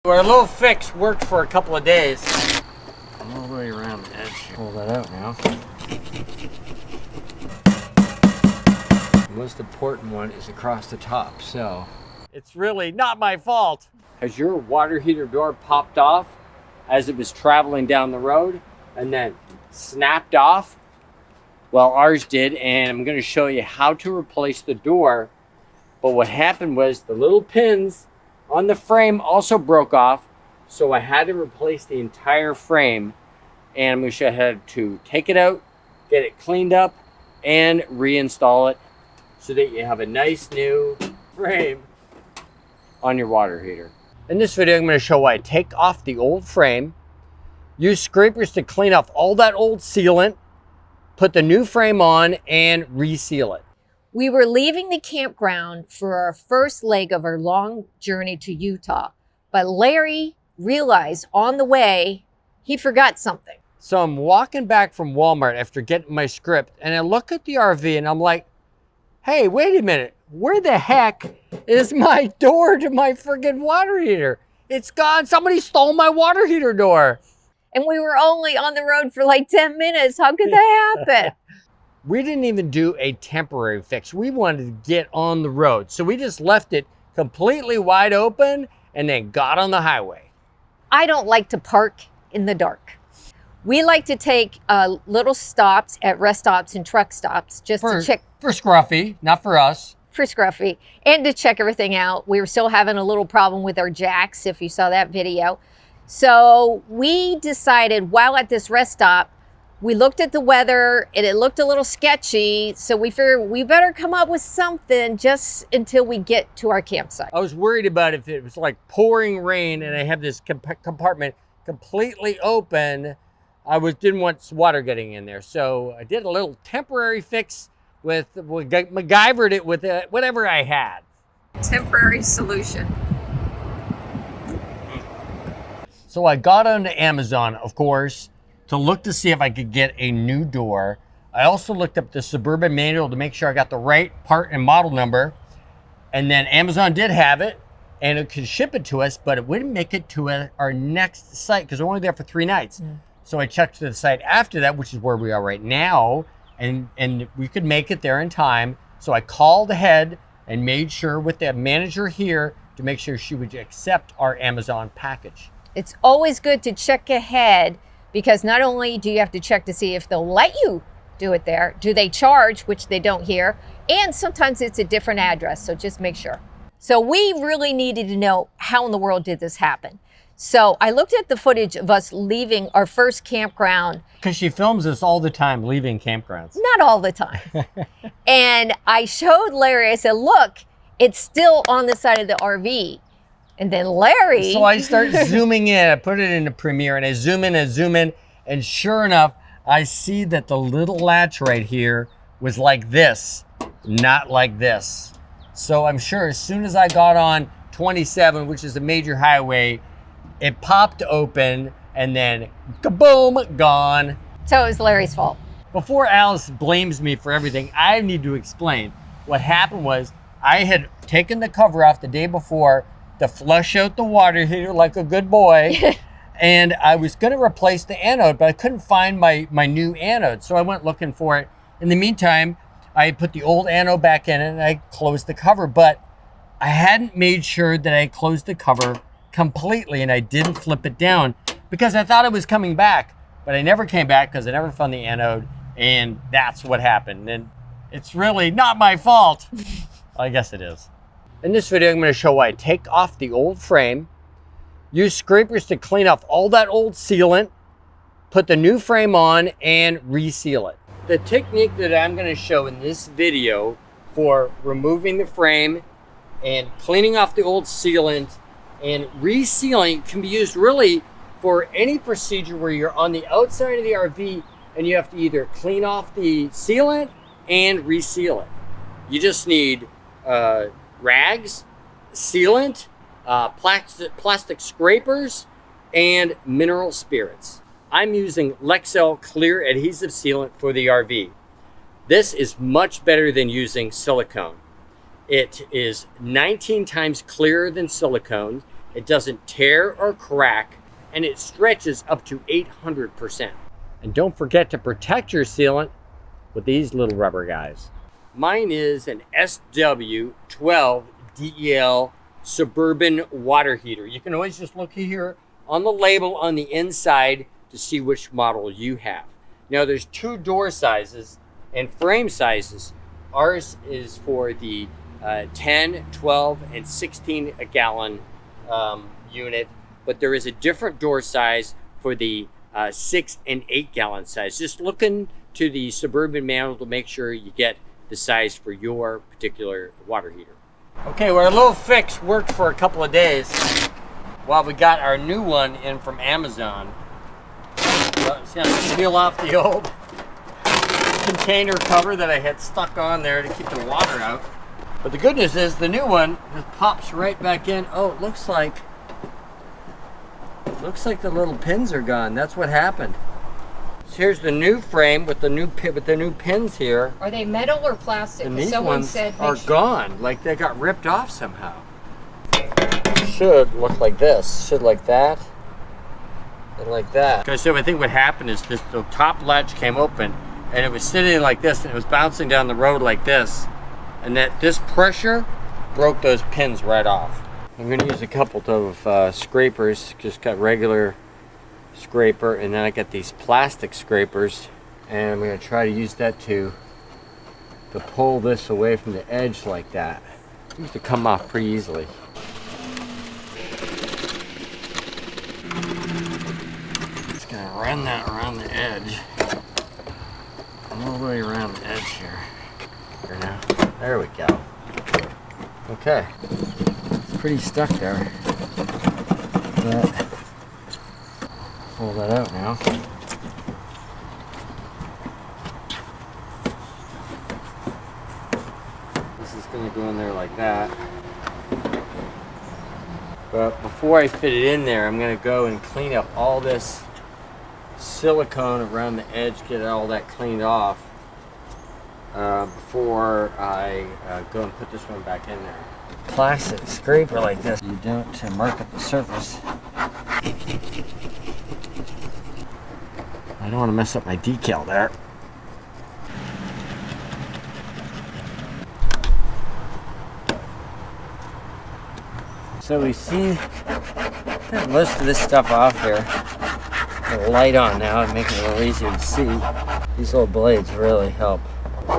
Our little fix worked for a couple of days. All the way around the edge. Pull that out now. The most important one is across the top, so it's really not my fault. Has your water heater door popped off as it was traveling down the road and then snapped off? Well, ours did, and I'm going to show you how to replace the door. But what happened was the little pins on the frame also broke off, so I had to replace the entire frame, and I'm going to show you how to take it out, get it cleaned up, and reinstall it so that you have a nice new frame on your water heater. In this video, I'm going to show why I take off the old frame, use scrapers to clean off all that old sealant, put the new frame on, and reseal it. We were leaving the campground for our first leg of our long journey to Utah, but Larry realized on the way he forgot something. So I'm walking back from Walmart after getting my script, and I look at the RV and I'm like, hey, wait a minute, where the heck is my door to my friggin' water heater? It's gone. Somebody stole my water heater door. And we were only on the road for like 10 minutes. How could that happen? We didn't even do a temporary fix. We wanted to get on the road. So we just left it completely wide open and then got on the highway. I don't like to park in the dark. We like to take little stops at rest stops and truck stops just to check. For Scruffy, not for us. For Scruffy, and to check everything out. We were still having a little problem with our jacks, if you saw that video. So we decided while at this rest stop, we looked at the weather and it looked a little sketchy. So we figured we better come up with something just until we get to our campsite. I was worried about if it was like pouring rain and I have this compartment completely open. Didn't want water getting in there. So I did a little temporary fix with MacGyvered it with whatever I had. Temporary solution. So I got onto Amazon, of course, to look to see if I could get a new door. I also looked up the Suburban manual to make sure I got the right part and model number. And then Amazon did have it and it could ship it to us, but it wouldn't make it to our next site because we're only there for 3 nights. So I checked to the site after that, which is where we are right now, and we could make it there in time. So I called ahead and made sure with the manager here to make sure she would accept our Amazon package. It's always good to check ahead because not only do you have to check to see if they'll let you do it there, do they charge, which they don't here, and sometimes it's a different address, so just make sure. So we really needed to know how in the world did this happen. So I looked at the footage of us leaving our first campground. Because she films us all the time leaving campgrounds. Not all the time. And I showed Larry, I said, look, it's still on the side of the RV. And then Larry. So I start zooming in, I put it into Premiere and I zoom in, and sure enough, I see that the little latch right here was like this, not like this. So I'm sure as soon as I got on 27, which is a major highway, it popped open and then kaboom, gone. So it was Larry's fault. Before Alice blames me for everything, I need to explain. What happened was I had taken the cover off the day before to flush out the water heater like a good boy. And I was going to replace the anode, but I couldn't find my new anode. So I went looking for it. In the meantime, I put the old anode back in and I closed the cover, but I hadn't made sure that I closed the cover completely and I didn't flip it down because I thought it was coming back, but I never came back because I never found the anode, and that's what happened. And it's really not my fault. I guess it is. In this video, I'm going to show why I take off the old frame, use scrapers to clean off all that old sealant, put the new frame on, and reseal it. The technique that I'm going to show in this video for removing the frame and cleaning off the old sealant and resealing can be used really for any procedure where you're on the outside of the RV and you have to either clean off the sealant and reseal it. You just need rags, sealant, plastic scrapers, and mineral spirits. I'm using Lexel clear adhesive sealant for the RV. This is much better than using silicone. It is 19 times clearer than silicone. it doesn't tear or crack, and it stretches up to 800%. And don't forget to protect your sealant with these little rubber guys. Mine is an SW12 DEL Suburban water heater. You can always just look here on the label on the inside to see which model you have. Now there's 2 door sizes and frame sizes. Ours is for the 10, 12, and 16 gallon unit, but there is a different door size for the 6 and 8 gallon size. Just look into the Suburban manual to make sure you get the size for your particular water heater. Okay, well, our little fix worked for a couple of days while we got our new one in from Amazon. It's gonna peel off the old container cover that I had stuck on there to keep the water out. But the good news is the new one just pops right back in. Oh, it looks like the little pins are gone. That's what happened. So here's the new frame with the new pins here. Are they metal or plastic? And these Someone ones said are gone. Like they got ripped off somehow. It should look like this. Should like that. And like that. Because so I think what happened is the top latch came open and it was sitting like this and it was bouncing down the road like this. And that this pressure broke those pins right off. I'm going to use a couple of scrapers. Just got regular scraper, and then I got these plastic scrapers, and I'm going to try to use that to pull this away from the edge like that. It seems to come off pretty easily. Just going to run that around the edge, all the way around the edge here. Here now. There we go. Okay, it's pretty stuck there. But pull that out now. This is going to go in there like that. But before I fit it in there, I'm going to go and clean up all this silicone around the edge, get all that cleaned off before I go and put this one back in there. Plastic scraper like this, you don't mark up the surface. I don't want to mess up my decal there. So we see most of this stuff off here. Got a light on now and making it a little easier to see. These little blades really help.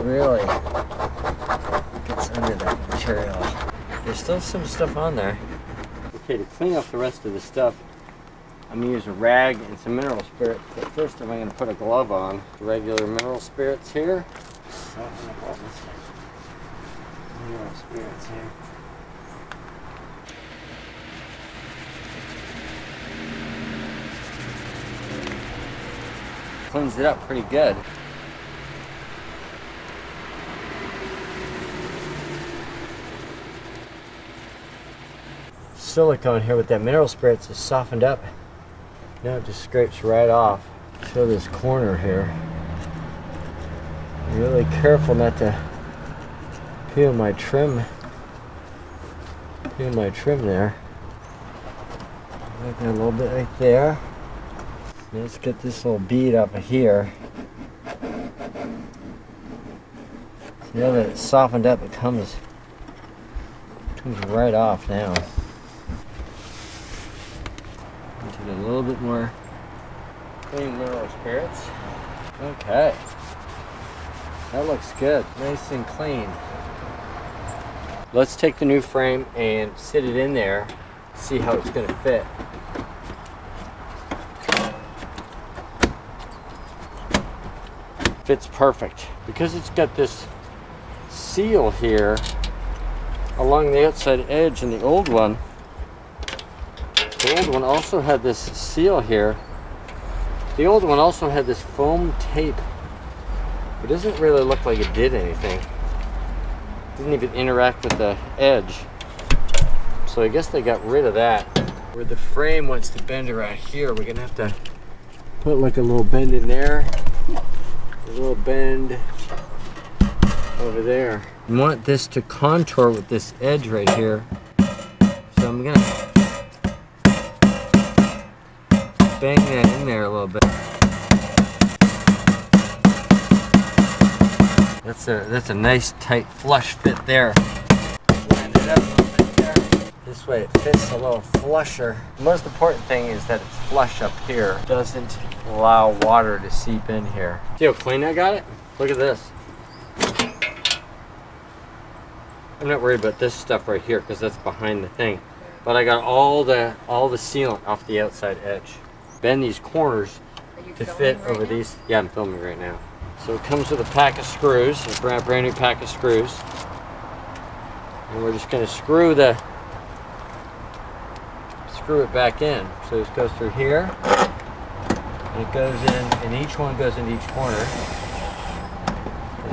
Really gets under that material. There's still some stuff on there. Okay, to clean up the rest of the stuff, I'm going to use a rag and some mineral spirits. But first I'm going to put a glove on. Regular mineral spirits here. Soften up all this mineral spirits here. Cleans it up pretty good. Silicone here with that mineral spirits is softened up. Now it just scrapes right off. Show this corner here. Be really careful not to peel my trim there. Making a little bit right there. Let's get this little bead up here. Now that it's softened up, it comes right off now. Take a little bit more clean mineral spirits. Okay. That looks good. Nice and clean. Let's take the new frame and sit it in there, see how it's going to fit. Fits perfect. Because it's got this seal here along the outside edge, and the old one also had this seal here. The old one also had this foam tape. It doesn't really look like it did anything. It didn't even interact with the edge. So I guess they got rid of that. Where the frame wants to bend around here, we're gonna have to put like a little bend in there, a little bend over there. I want this to contour with this edge right here. So I'm gonna bang that in there a little bit. That's a nice tight flush fit there. Line it up a little bit there. This way it fits a little flusher. The most important thing is that it's flush up here. It doesn't allow water to seep in here. See how clean I got it? Look at this. I'm not worried about this stuff right here because that's behind the thing. But I got all the sealant off the outside edge. Bend these corners to fit right over now? These. Yeah, I'm filming right now. So it comes with a pack of screws, a brand new pack of screws. And we're just going to screw it back in. So this goes through here. And it goes in, and each one goes into each corner.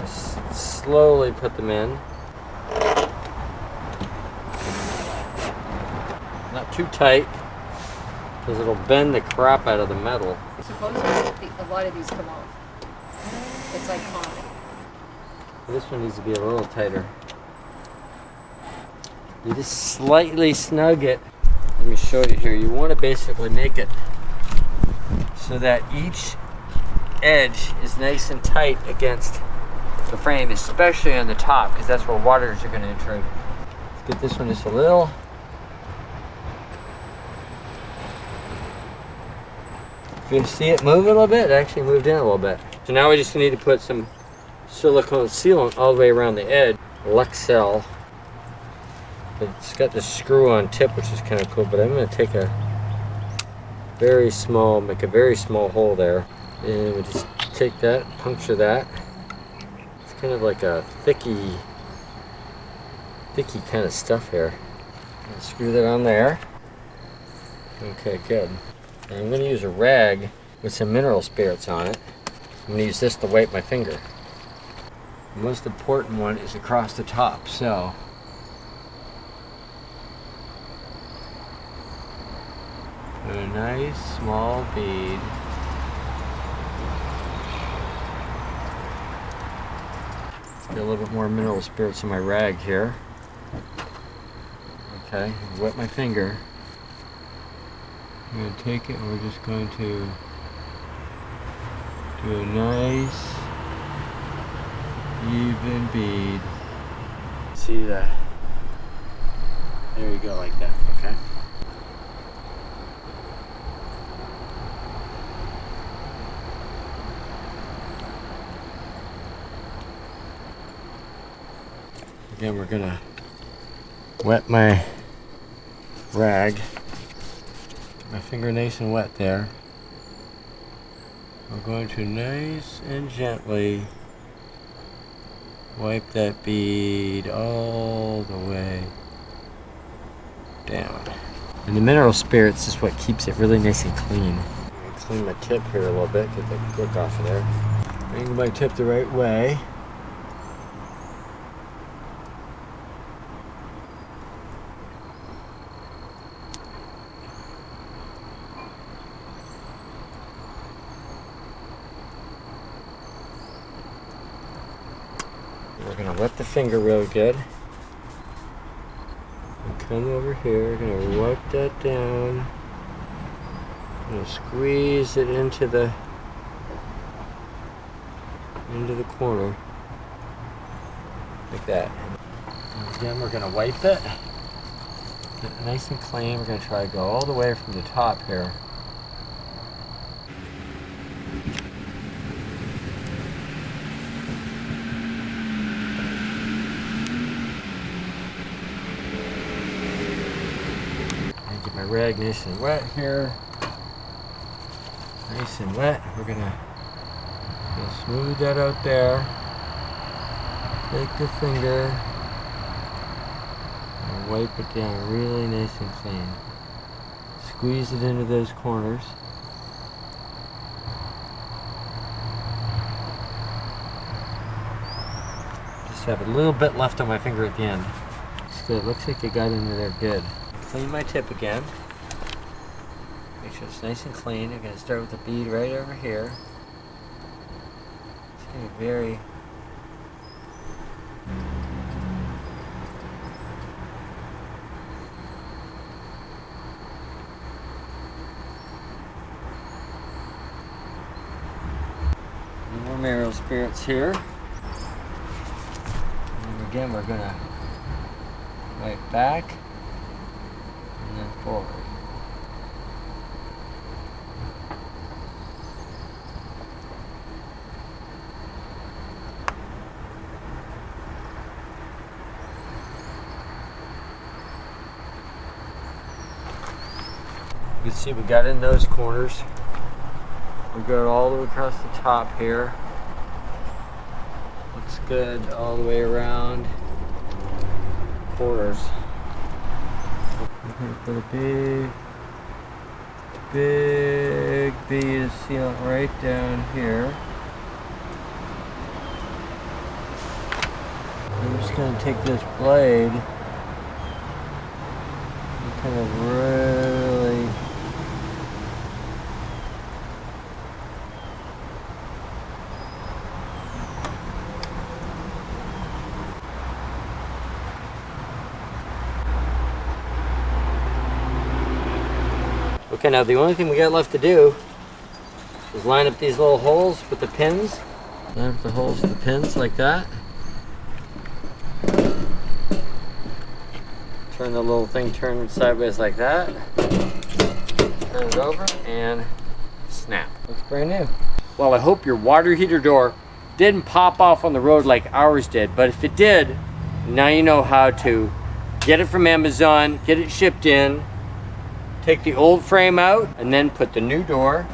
Just slowly put them in. Not too tight, because it'll bend the crap out of the metal. Supposedly a lot of these come off. It's like common. This one needs to be a little tighter. You just slightly snug it. Let me show you here. You want to basically make it so that each edge is nice and tight against the frame, especially on the top, because that's where waters are going to intrude. Let's get this one just a little. If you see it move a little bit, it actually moved in a little bit. So now we just need to put some silicone sealant all the way around the edge. Lexel. It's got the screw-on tip, which is kind of cool, but I'm going to take make a very small hole there. And we just take that, puncture that. It's kind of like a thicky kind of stuff here. And screw that on there. Okay, good. And I'm going to use a rag with some mineral spirits on it. I'm going to use this to wipe my finger. The most important one is across the top, so put a nice small bead. Get a little bit more mineral spirits in my rag here. Okay, wet my finger. I'm going to take it and we're just going to do a nice even bead. See that? There you go, like that, okay? Again, we're going to wet my rag. Get my finger nice and wet there. I'm going to nice and gently wipe that bead all the way down. And the mineral spirits is what keeps it really nice and clean. I'm going to clean my tip here a little bit, get the glick off of there. Bring my tip the right way. We're going to wet the finger real good. And come over here, going to wipe that down. Going to squeeze it into the corner. Like that. And again, we're going to wipe it. Get it nice and clean. We're going to try to go all the way from the top here. My rag nice and wet here. Nice and wet. We're gonna smooth that out there. Take the finger and wipe it down really nice and clean. Squeeze it into those corners. Just have a little bit left on my finger at the end. So it looks like it got into there good. Clean my tip again. Make sure it's nice and clean. I'm going to start with the bead right over here. It's going to be very Romero spirits here. And again, we're gonna wipe back and then forward. You can see we got in those corners. We got all the way across the top here. Looks good all the way around. Corners. We're gonna put a big bead of sealant right down here. I'm just gonna take this blade and kind of really okay, now the only thing we got left to do is line up these little holes with the pins. Line up the holes with the pins like that. Turn the little thing, turn it sideways like that. Turn it over and snap. Looks brand new. Well, I hope your water heater door didn't pop off on the road like ours did, but if it did, now you know how to get it from Amazon, get it shipped in, take the old frame out, and then put the new door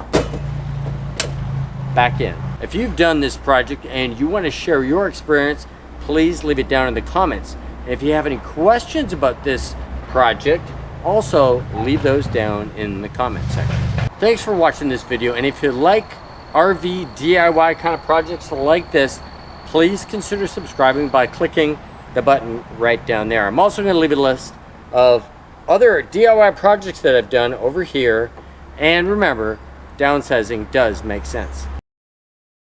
back in. If you've done this project and you want to share your experience, please leave it down in the comments. And if you have any questions about this project, also leave those down in the comment section. Thanks for watching this video, and if you like RV DIY kind of projects like this, please consider subscribing by clicking the button right down there. I'm also going to leave a list of other DIY projects that I've done over here, and remember, downsizing does make sense.